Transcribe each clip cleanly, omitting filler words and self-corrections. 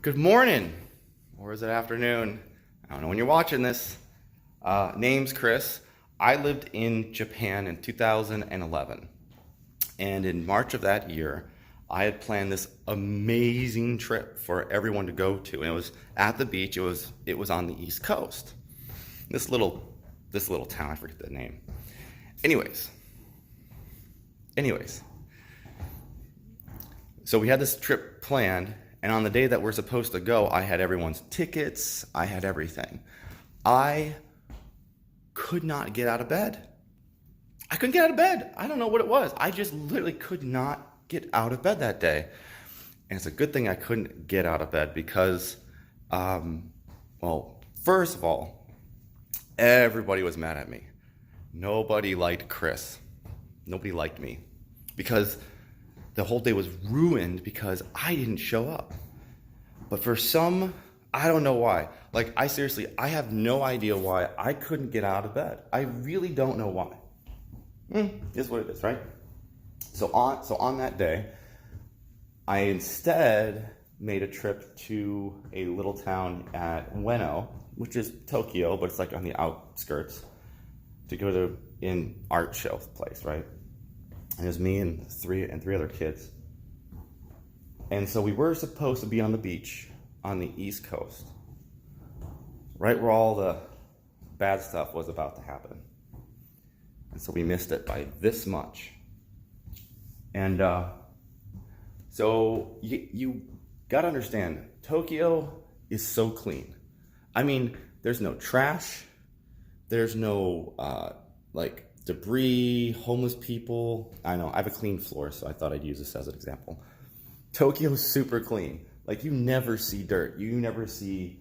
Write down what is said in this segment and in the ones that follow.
Good morning, or is it afternoon? I don't know when you're watching this. Name's Chris. I lived in Japan in 2011. And in March of that year, I had planned this amazing trip for everyone to go to. And it was at the beach. It was on the East Coast. This little town, I forget the name. Anyways. So we had this trip planned. And on the day that we're supposed to go, I had everyone's tickets. I had everything. I could not get out of bed. I couldn't get out of bed. I don't know what it was. I just literally could not get out of bed that day. And it's a good thing I couldn't get out of bed because, first of all, everybody was mad at me. Nobody liked Chris. Nobody liked me because the whole day was ruined because I didn't show up. But for some, I don't know why. I have no idea why I couldn't get out of bed. I really don't know why. Is what it is, right? So on that day, I instead made a trip to a little town at Ueno, which is Tokyo, but it's like on the outskirts, to go to an art show place, right? And it was me and three other kids. And so we were supposed to be on the beach on the East Coast, right where all the bad stuff was about to happen. And so we missed it by this much. And so you gotta understand, Tokyo is so clean. I mean, there's no trash, there's no debris, homeless people. I know, I have a clean floor, so I thought I'd use this as an example. Tokyo's super clean. Like, you never see dirt. You never see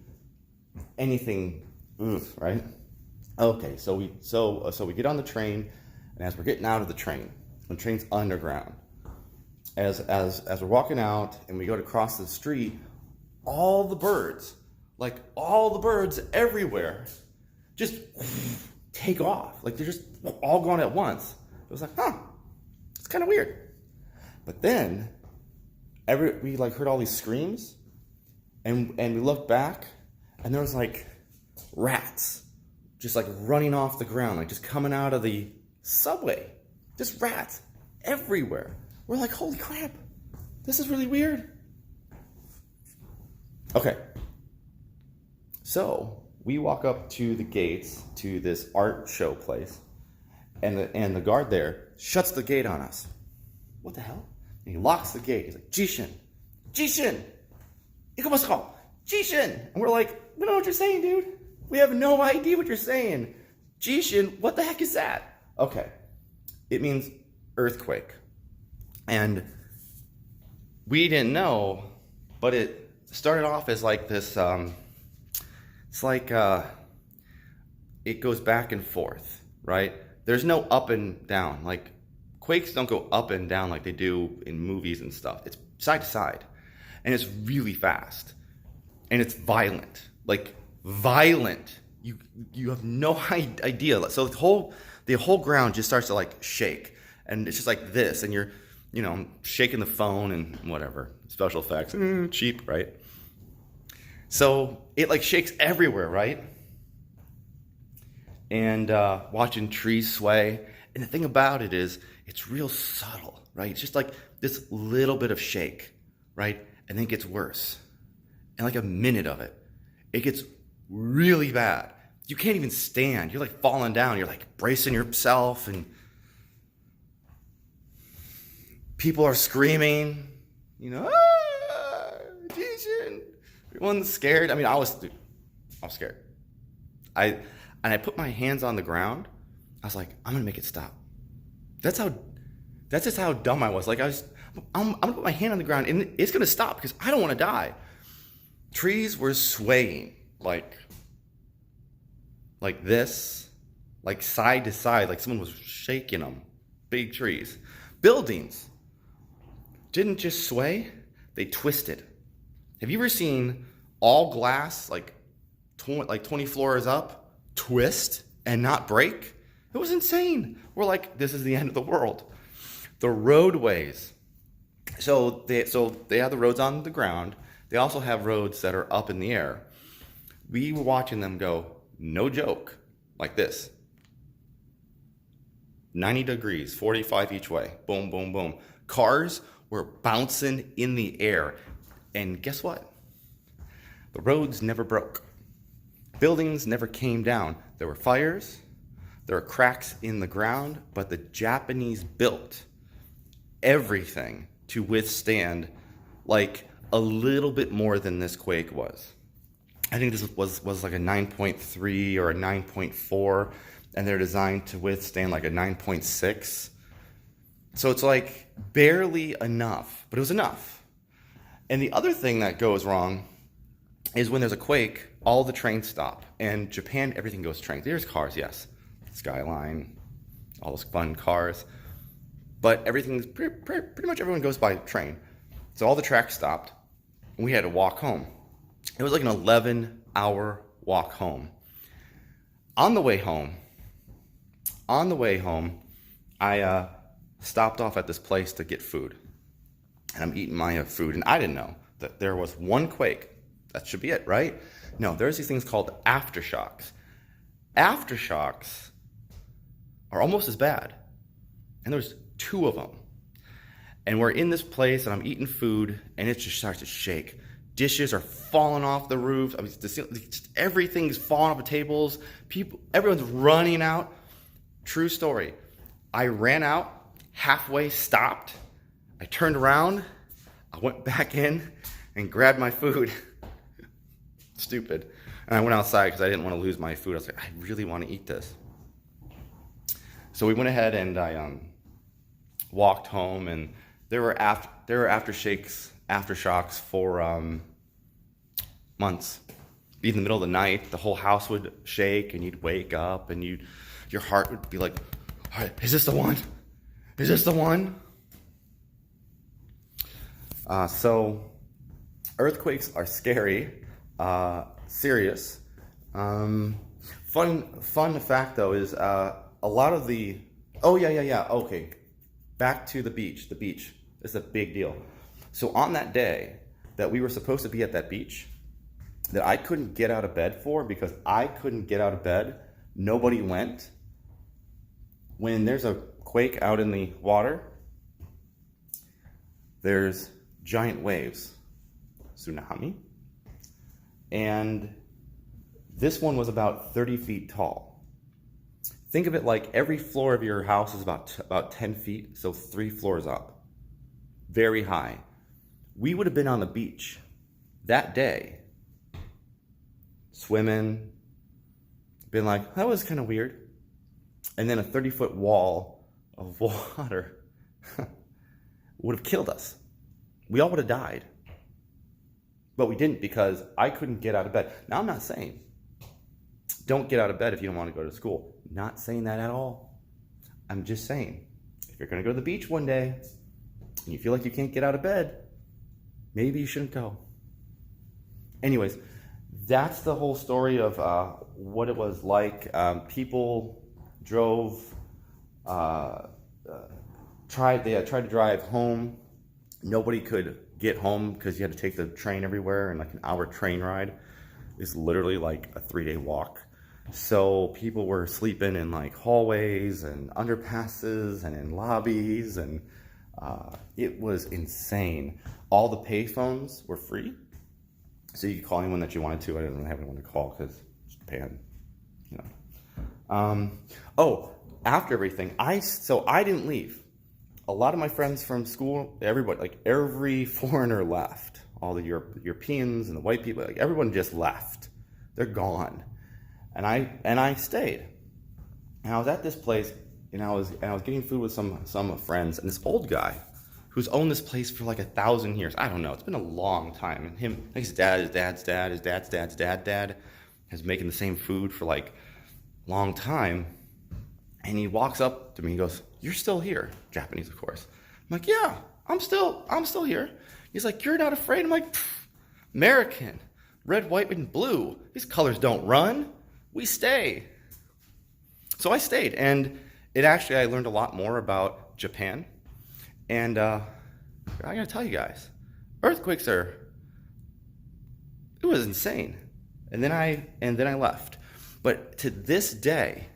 anything, right? Okay, so we get on the train, and as we're getting out of the train's underground. As we're walking out, and we go to cross the street, all the birds everywhere, just take off. Like, they're just all gone at once. It was like, it's kind of weird. But then we heard all these screams, and we looked back, and there was rats just running off the ground, just coming out of the subway. Just rats everywhere. We're like, holy crap, this is really weird. Okay. So we walk up to the gates to this art show place, and the guard there shuts the gate on us. What the hell? And he locks the gate. He's like, Jishin, ikomasu, Jishin. And we're like, we don't know what you're saying, dude. We have no idea what you're saying. Jishin, what the heck is that? Okay. It means earthquake. And we didn't know, but it started off as this, it goes back and forth, right? There's no up and down. Quakes don't go up and down like they do in movies and stuff. It's side to side. And it's really fast. And it's violent. Violent. You have no idea. So the whole ground just starts to shake. And it's just like this. And you're, shaking the phone and whatever. Special effects. Cheap, right? So it shakes everywhere, right? And watching trees sway. And the thing about it is, it's real subtle, right? It's just this little bit of shake, right? And then it gets worse. And a minute of it, it gets really bad. You can't even stand. You're falling down. You're bracing yourself, and people are screaming, Jason. Everyone's scared. I mean, I was scared. I put my hands on the ground. I was like, I'm gonna make it stop. That's just how dumb I was. I'm gonna put my hand on the ground, and it's gonna stop because I don't want to die. Trees were swaying like this, side to side, someone was shaking them. Big trees. Buildings didn't just sway, they twisted. Have you ever seen all glass, 20 floors up, twist and not break? It was insane. We're this is the end of the world. The roadways. So they have the roads on the ground. They also have roads that are up in the air. We were watching them go, no joke, like this. 90 degrees, 45 each way. Boom, boom, boom. Cars were bouncing in the air. And guess what? The roads never broke. Buildings never came down. There were fires. There were cracks in the ground. But the Japanese built everything to withstand like a little bit more than this quake was. I think this was like a 9.3 or a 9.4, and they're designed to withstand like a 9.6. So it's like barely enough, but it was enough. And the other thing that goes wrong is when there's a quake, all the trains stop. And Japan, everything goes trains. There's cars, yes. Skyline, all those fun cars. But everything's pretty much everyone goes by train. So all the tracks stopped, and we had to walk home. It was like an 11-hour walk home. On the way home, I stopped off at this place to get food. And I'm eating my food, and I didn't know that there was one quake. That should be it, right? No, there's these things called aftershocks. Aftershocks are almost as bad. And there's 2 of them. And we're in this place, and I'm eating food, and it just starts to shake. Dishes are falling off the roof. I mean, just everything's falling off the tables. Everyone's running out. True story. I ran out, halfway stopped. I turned around. I went back in and grabbed my food. Stupid. And I went outside because I didn't want to lose my food. I was like, I really want to eat this. So we went ahead and I walked home, and there were aftershocks for months. In the middle of the night, the whole house would shake, and you'd wake up, and your heart would be like, all right, is this the one? Is this the one? So earthquakes are scary, serious. Fun fact though is a lot of the, okay. Back to the beach. The beach is a big deal. So on that day that we were supposed to be at that beach, that I couldn't get out of bed for because I couldn't get out of bed, nobody went. When there's a quake out in the water, there's giant waves, tsunami, and this one was about 30 feet tall. Think of it like every floor of your house is about 10 feet, so 3 floors up. Very high. We would have been on the beach that day, swimming, been like, that was kind of weird. And then a 30-foot wall of water would have killed us. We all would have died. But we didn't because I couldn't get out of bed. Now, I'm not saying don't get out of bed if you don't want to go to school. Not saying that at all. I'm just saying, if you're going to go to the beach one day and you feel like you can't get out of bed, maybe you shouldn't go. Anyways, that's the whole story of what it was like. People drove, tried to drive home. Nobody could get home because you had to take the train everywhere, and like an hour train ride is literally like a 3-day walk. So people were sleeping in like hallways and underpasses and in lobbies, and it was insane. All the payphones were free, so you could call anyone that you wanted to. I didn't really have anyone to call because Japan, you know. After everything, I didn't leave. A lot of my friends from school, everybody, like every foreigner left. All the Europeans and the white people, like everyone just left. They're gone. And I stayed. And I was at this place, and I was getting food with some friends, and this old guy who's owned this place for like 1,000 years. I don't know. It's been a long time. And him, like his dad's dad has making the same food for like a long time. And he walks up to me and goes, "You're still here." Japanese, of course. I'm like, "Yeah, I'm still here." He's like, "You're not afraid?" I'm like, "American, red, white, and blue. These colors don't run. We stay." So I stayed, and I learned a lot more about Japan. And I gotta tell you guys, earthquakes are It was insane. And then I left. But to this day,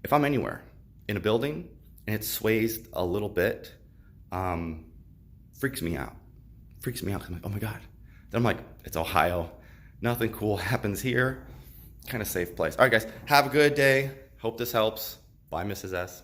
if I'm anywhere in a building and it sways a little bit, freaks me out. I'm like, oh my God. Then I'm like, it's Ohio. Nothing cool happens here. Kind of safe place. All right, guys, have a good day. Hope this helps. Bye, Mrs. S.